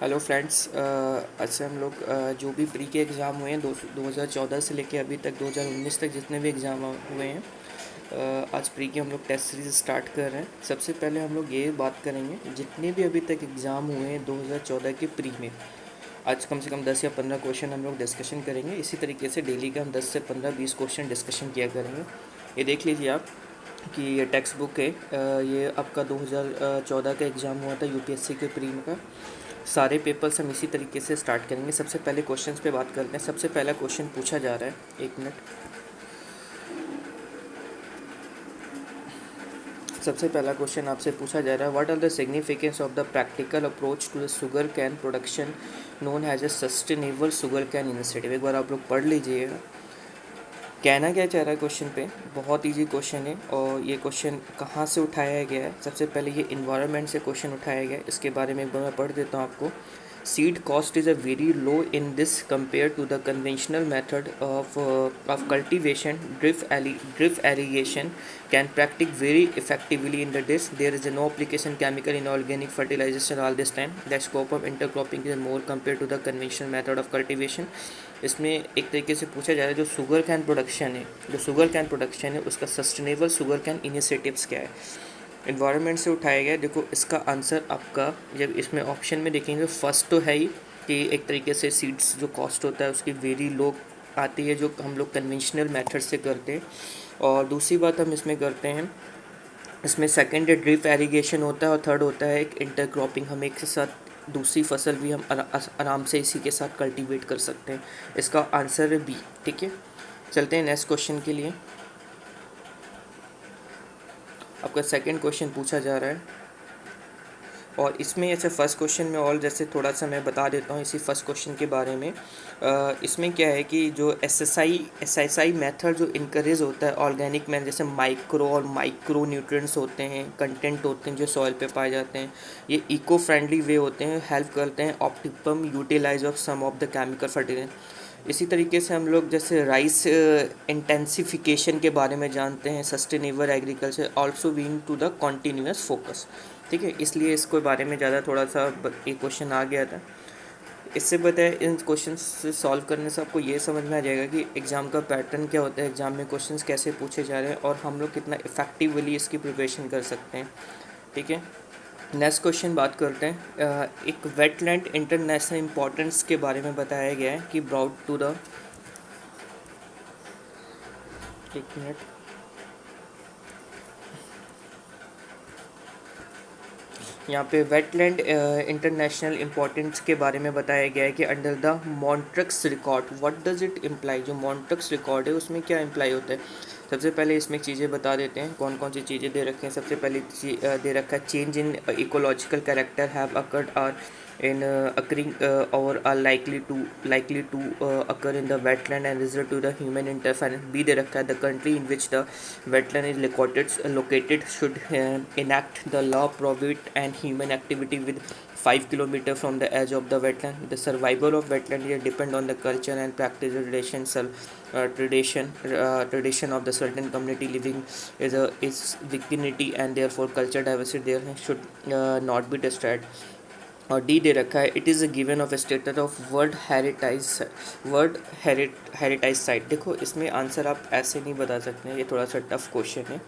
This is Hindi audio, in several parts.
हेलो फ्रेंड्स, आज से हम लोग जो भी प्री के एग्ज़ाम हुए हैं 2014 से लेके अभी तक 2019 तक जितने भी एग्ज़ाम हुए हैं, आज प्री के हम लोग टेस्ट सीरीज स्टार्ट कर रहे हैं। सबसे पहले हम लोग ये बात करेंगे जितने भी अभी तक एग्ज़ाम हुए हैं 2014 के प्री में। आज कम से कम 10 या 15 क्वेश्चन हम लोग डिस्कशन करेंगे। इसी तरीके से डेली का हम 10 से 15-20 क्वेश्चन डिस्कशन किया करेंगे। ये देख लीजिए आप कि ये टेक्स्ट बुक है, ये आपका 2014 का एग्ज़ाम हुआ था यूपीएससी के प्री में का। सारे पेपर्स हम इसी तरीके से स्टार्ट करेंगे। सबसे पहले क्वेश्चंस पे बात करते हैं। सबसे पहला क्वेश्चन पूछा जा रहा है, एक मिनट। सबसे पहला क्वेश्चन आपसे पूछा जा रहा है, what are the significance of the practical approach to the sugarcane production known has a sustainable sugarcane initiative. एक बार आप लोग पढ़ लीजिएगा कहना क्या चाह रहा है क्वेश्चन पे। बहुत इजी क्वेश्चन है और ये क्वेश्चन कहाँ से उठाया गया है। सबसे पहले ये इन्वायरमेंट से क्वेश्चन उठाया गया है, इसके बारे में एक बार मैं पढ़ देता हूँ आपको। Seed cost is a very low in this compare to the conventional method of cultivation. Drip irrigation can practice very effectively in the disk. There is no application chemical in organic fertilization all this time. The scope of intercropping is more compared to the conventional method of cultivation. इसमें एक तरीके से पूछा जा रहा है जो शुगर कैन प्रोडक्शन है उसका सस्टेनेबल शुगर कैन इनिशिएटिव्स क्या है। इन्वायरमेंट से उठाया गया। देखो इसका आंसर आपका जब इसमें ऑप्शन में देखेंगे फर्स्ट तो है ही कि एक तरीके से सीड्स जो कॉस्ट होता है उसकी वेरी लो आती है जो हम लोग कन्वेंशनल मेथड से करते हैं। और दूसरी बात हम इसमें करते हैं, इसमें सेकंड ड्रिप एरीगेशन होता है और थर्ड होता है एक इंटरक्रॉपिंग। हम एक साथ दूसरी फसल भी हम आराम से इसी के साथ कल्टीवेट कर सकते हैं। इसका आंसर है बी। ठीक है, चलते हैं नेक्स्ट क्वेश्चन के लिए। आपका सेकंड क्वेश्चन पूछा जा रहा है और इसमें ऐसे फर्स्ट क्वेश्चन में और जैसे थोड़ा सा मैं बता देता हूँ इसी फर्स्ट क्वेश्चन के बारे में। इसमें क्या है कि जो एसएसआई मेथड जो इनकरेज होता है ऑर्गेनिक में, जैसे माइक्रो और माइक्रो न्यूट्रिएंट्स होते हैं, कंटेंट होते हैं जो सॉइल पे पाए जाते हैं, ये इको फ्रेंडली वे होते हैं, हेल्प करते हैं optimum utilise of some of the chemical fertiliser. इसी तरीके से हम लोग जैसे राइस इंटेंसिफिकेशन के बारे में जानते हैं, sustainable agriculture also being to the continuous focus. ठीक है, इसलिए इसको बारे में ज़्यादा थोड़ा सा एक क्वेश्चन आ गया था। इससे बताए इन क्वेश्चन से सॉल्व करने से आपको ये समझ में आ जाएगा कि एग्ज़ाम का पैटर्न क्या होता है, एग्ज़ाम में क्वेश्चंस कैसे पूछे जा रहे हैं और हम लोग कितना इफेक्टिवली इसकी प्रिपरेशन कर सकते हैं। ठीक है, नेक्स्ट क्वेश्चन बात करते हैं। एक वेटलैंड इंटरनेशनल इम्पोर्टेंस के बारे में बताया गया है कि ब्राउट टू द, एक मिनट, यहाँ पे वेटलैंड इंटरनेशनल इम्पोर्टेंस के बारे में बताया गया है कि under the Montreux record what does it imply. जो मॉन्ट्रक्स रिकॉर्ड है उसमें क्या इम्प्लाई होता है। सबसे पहले इसमें चीज़ें बता देते हैं कौन कौन सी चीज़ें दे रखे हैं। सबसे पहले दे रखा है change in ecological character have occurred or in occurring or are likely to occur in the wetland and result to the human interference. B दे रखा है the country in which the wetland is located should enact the law prohibit and human activity with 5 kilometer from the edge of the wetland. The survival of wetland here depend on the culture and practice tradition of the certain community living is dignity and therefore culture diversity there should not be destroyed. और डी दे रखा है it is a given of status of heritage site. देखो इसमें आंसर आप ऐसे नहीं बता सकते हैं, ये थोड़ा सा टफ क्वेश्चन है।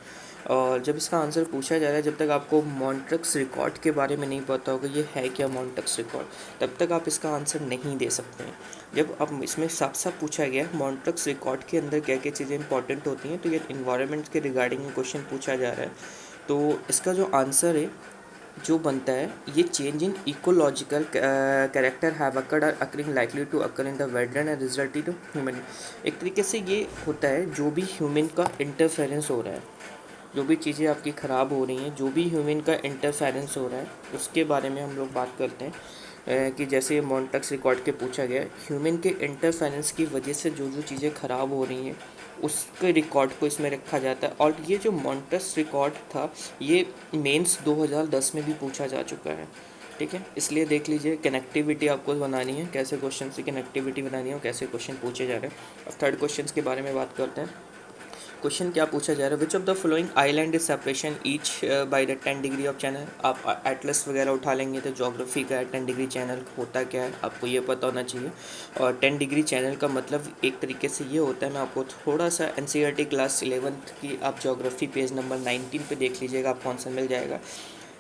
और जब इसका आंसर पूछा जा रहा है, जब तक आपको मॉन्ट्रक्स रिकॉर्ड के बारे में नहीं पता होगा ये है क्या मॉन्ट्रक्स रिकॉर्ड, तब तक आप इसका आंसर नहीं दे सकते हैं। जब अब इसमें साफ साफ पूछा गया है मॉन्ट्रक्स रिकॉर्ड के अंदर क्या क्या चीज़ें इंपॉर्टेंट होती हैं, तो ये इन्वायरमेंट के रिगार्डिंग क्वेश्चन पूछा जा रहा है। तो इसका जो आंसर है जो बनता है ये change in ecological character have occurred or occurring likely to occur in the wetland and result to human. एक तरीके से ये होता है जो भी ह्यूमन का इंटरफेरेंस हो रहा है, जो भी चीज़ें आपकी ख़राब हो रही हैं, जो भी ह्यूमन का इंटरफेरेंस हो रहा है उसके बारे में हम लोग बात करते हैं। कि जैसे मॉन्ट्रक्स रिकॉर्ड के पूछा गया ह्यूमन के इंटरफेरेंस की वजह से जो जो चीज़ें ख़राब हो रही हैं उसके रिकॉर्ड को इसमें रखा जाता है। और ये जो मॉन्ट्रक्स रिकॉर्ड था ये मेंस 2010 में भी पूछा जा चुका है। ठीक है, इसलिए देख लीजिए कनेक्टिविटी आपको बनानी है, कैसे क्वेश्चन से कनेक्टिविटी बनानी है और कैसे क्वेश्चन पूछे जा रहे हैं। अब थर्ड क्वेश्चन के बारे में बात करते हैं। क्वेश्चन क्या पूछा जा रहा है, which of the following island is separation each by the 10 degree of channel. आप एटलस वगैरह उठा लेंगे तो ज्योग्राफी का 10 डिग्री चैनल होता क्या है आपको ये पता होना चाहिए। और 10 डिग्री चैनल का मतलब एक तरीके से ये होता है, मैं आपको थोड़ा सा NCERT क्लास 11th की आप ज्योग्राफी पेज नंबर 19 पे देख लीजिएगा, आपको आंसर मिल जाएगा।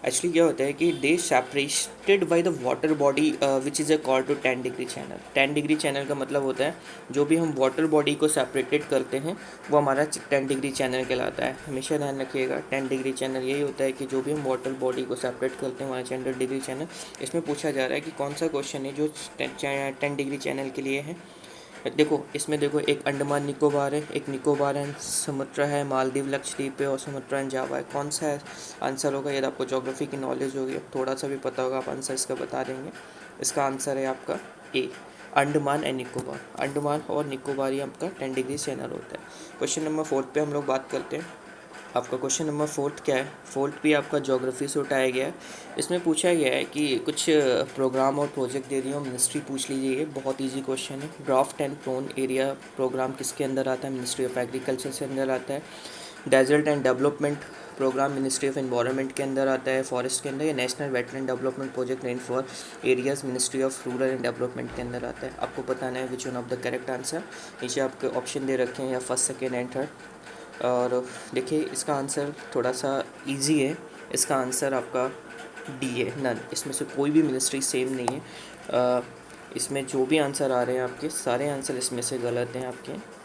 एक्चुअली क्या होता है कि they separated by the water body which is a call to 10 degree channel. 10 degree channel का मतलब होता है जो भी हम वाटर बॉडी को सेपरेटेड करते हैं वो हमारा 10 डिग्री चैनल कहलाता है। हमेशा ध्यान रखिएगा 10 डिग्री चैनल यही होता है कि जो भी हम वाटर बॉडी को सेपरेट करते हैं हमारा 10 डिग्री चैनल। इसमें पूछा जा रहा है कि कौन सा क्वेश्चन है जो 10 डिग्री चैनल के लिए है। देखो इसमें देखो एक अंडमान निकोबार है, एक निकोबार एंड सुमात्रा है, मालदीव लक्षद्वीप है और सुमात्रा एंड जावा है। कौन सा है आंसर होगा? यदि आपको ज्योग्राफी की नॉलेज होगी, थोड़ा सा भी पता होगा, आप आंसर इसका बता देंगे। इसका आंसर है आपका ए, अंडमान एंड निकोबार। अंडमान और निकोबार ही आपका 10 डिग्री चैनल होता है। क्वेश्चन नंबर 4 पे हम लोग बात करते हैं। आपका क्वेश्चन नंबर 4 क्या है? 4 भी आपका ज्योग्राफी से उठाया गया है। इसमें पूछा गया है कि कुछ प्रोग्राम और प्रोजेक्ट दे दिए हो, मिनिस्ट्री पूछ लीजिए। ये बहुत इजी क्वेश्चन है। Draft and prone area programme किसके अंदर आता है? मिनिस्ट्री ऑफ एग्रीकल्चर से अंदर आता है। Desert and development programme ministry of environment के अंदर आता है। फॉरेस्ट के अंदर या national wetland development project rain for areas ministry of rural and development के अंदर आता है। आपको बताना है which one of the correct answer. नीचे आपके ऑप्शन दे रखे हैं या फर्स्ट, सेकेंड एंड थर्ड। और देखिए इसका आंसर थोड़ा सा इजी है। इसका आंसर आपका डी है, नन। इसमें से कोई भी मिनिस्ट्री सेम नहीं है। इसमें जो भी आंसर आ रहे हैं आपके सारे आंसर इसमें से गलत हैं आपके।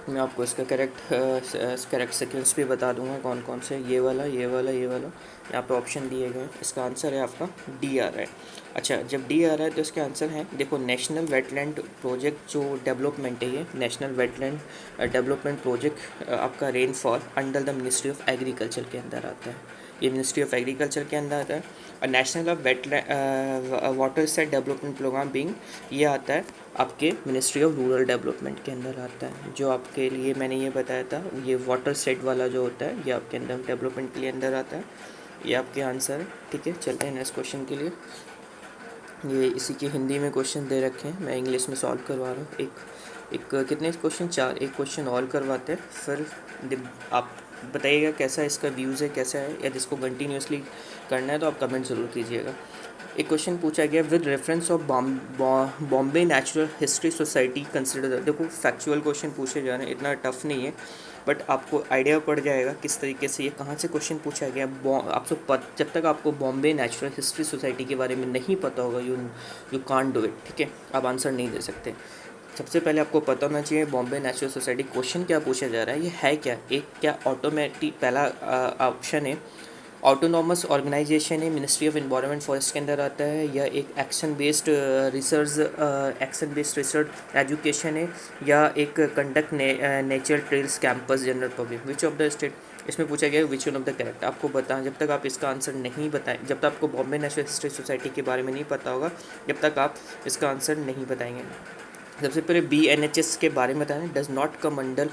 मैं आपको इसका करेक्ट सीक्वेंस भी बता दूंगा कौन कौन से। ये वाला, ये वाला, ये वाला, यहाँ पे ऑप्शन दिए गए। इसका आंसर है आपका डी आ रहा है। अच्छा, जब डी आ रहा है तो इसके आंसर है, देखो नेशनल वेटलैंड प्रोजेक्ट जो डेवलपमेंट है, ये नेशनल वेटलैंड डेवलपमेंट प्रोजेक्ट आपका rainfall under the ministry of agriculture के अंदर आता है। ये मिनिस्ट्री ऑफ एग्रीकल्चर के अंदर आता है। और national of wetland water set development programme being, ये आता है आपके मिनिस्ट्री ऑफ रूरल डेवलपमेंट के अंदर आता है। जो आपके लिए मैंने ये बताया था, ये वाटर सेट वाला जो होता है ये आपके अंदर डेवलपमेंट के लिए अंदर आता है। ये आपके आंसर है। ठीक है, चलते हैं नेक्स्ट क्वेश्चन के लिए। ये इसी के हिंदी में क्वेश्चन दे रखे हैं, मैं इंग्लिश में सॉल्व करवा रहा हूँ। एक कितने क्वेश्चन? 4। एक क्वेश्चन और करवाते हैं, फिर आप बताइएगा कैसा इसका व्यूज़ है, कैसा है। यदि इसको कंटिन्यूसली करना है तो आप कमेंट ज़रूर कीजिएगा। एक क्वेश्चन पूछा गया, with reference of Bombay natural history society consider. देखो फैक्चुअल क्वेश्चन पूछे जा रहे हैं, इतना टफ नहीं है, बट आपको आइडिया पड़ जाएगा किस तरीके से ये कहाँ से क्वेश्चन पूछा गया। आपको जब तक आपको बॉम्बे नेचुरल हिस्ट्री सोसाइटी के बारे में नहीं पता होगा, यू कांट डू इट। ठीक है, आप आंसर नहीं दे सकते। सबसे पहले आपको पता होना चाहिए बॉम्बे नेचुरल सोसाइटी क्वेश्चन क्या पूछा जा रहा है, ये है क्या। एक क्या ऑटोमेटिक, पहला ऑप्शन है ऑटोनॉमस ऑर्गेनाइजेशन है, मिनिस्ट्री ऑफ एनवायरनमेंट फॉरेस्ट के अंदर आता है, या एक एक्शन बेस्ड रिसर्च एजुकेशन है, या एक conduct nature trails campus general public. Which of the state, इसमें पूछा गया विच वन ऑफ द करेक्ट। आपको बताएं, जब तक आप इसका आंसर नहीं बताएं, जब तक आपको बॉम्बे नेचुरल हिस्ट्री सोसाइटी के बारे में नहीं पता होगा, जब तक आप इसका आंसर नहीं बताएंगे। सबसे पहले BNHS के बारे में बताएं, डज नॉट कम अंडर,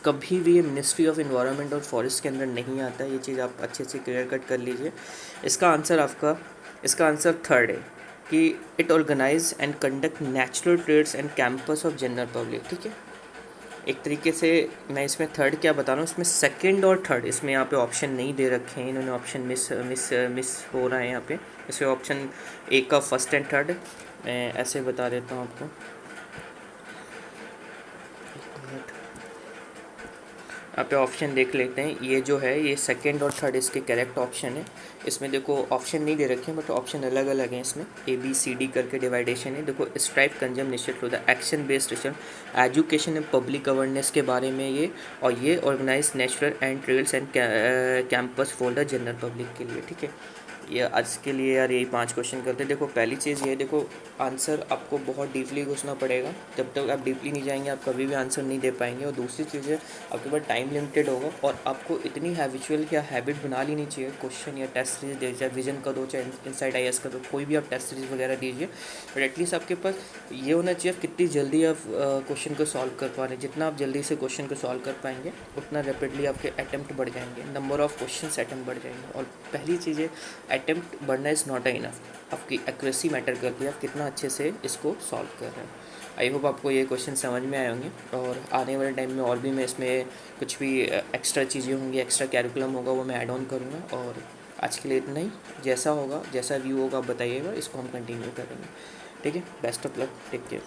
कभी भी ये मिनिस्ट्री ऑफ एनवायरनमेंट और फॉरेस्ट के अंदर नहीं आता है। ये चीज़ आप अच्छे से क्लियर कट कर लीजिए। इसका आंसर थर्ड है कि it organise and conduct natural trades and campus of general public. ठीक है, एक तरीके से मैं इसमें थर्ड क्या बता रहा हूँ, इसमें सेकंड और थर्ड, इसमें यहाँ पे ऑप्शन नहीं दे रखे हैं, इन्होंने ऑप्शन मिस हो रहा है यहाँ पे। इसमें ऑप्शन ए का फर्स्ट एंड थर्ड, मैं ऐसे बता देता हूँ आपको। यहाँ पे ऑप्शन देख लेते हैं, ये जो है ये सेकंड और थर्ड इसके करेक्ट ऑप्शन है। इसमें देखो ऑप्शन नहीं दे रखे हैं, बट ऑप्शन अलग अलग हैं। इसमें ABCD करके डिवाइडेशन है। देखो स्ट्राइप कंजम निश्चित होता है, action based research, education and public awareness के बारे में ये, और ये organise natural and trails and campus for the general public के लिए। ठीक है, ये आज के लिए यार यही 5 क्वेश्चन करते हैं। देखो पहली चीज़ ये, देखो आंसर आपको बहुत डीपली घुसना पड़ेगा। जब तक आप डीपली नहीं जाएंगे आप कभी भी आंसर नहीं दे पाएंगे। और दूसरी चीज़ है, आपके पास टाइम लिमिटेड होगा, और आपको इतनी हैबिचुअल या हैबिट बना लेनी चाहिए। क्वेश्चन या टेस्ट सीरीज दे, चाहे विजन का दो, चाहे इनसाइड IAS का दो, कोई भी आप टेस्ट सीरीज वगैरह दीजिए, बट एटलीस्ट आपके पास ये होना चाहिए आप कितनी जल्दी आप क्वेश्चन को सॉल्व कर पा रहे हैं। जितना आप जल्दी से क्वेश्चन को सॉल्व कर पाएंगे उतना रैपिडली आपके अटैम्प्ट बढ़ जाएंगे, नंबर ऑफ क्वेश्चन अटैम्प्ट बढ़ जाएंगे। और पहली चीज़ है अटेम्प्ट बढ़ना इज़ नॉट इनफ, आपकी एक्यूरेसी मैटर करती है, आप कितना अच्छे से इसको सॉल्व कर रहे हैं। आई होप आपको ये क्वेश्चन समझ में आए होंगे, और आने वाले टाइम में और भी मैं इसमें कुछ भी एक्स्ट्रा चीज़ें होंगी, एक्स्ट्रा कैरिकुलम होगा, वो मैं ऐड ऑन करूँगा। और आज के लिए इतना ही, जैसा होगा, जैसा व्यू होगा आप बताइएगा, इसको हम कंटिन्यू करेंगे। ठीक है, best of luck, take care.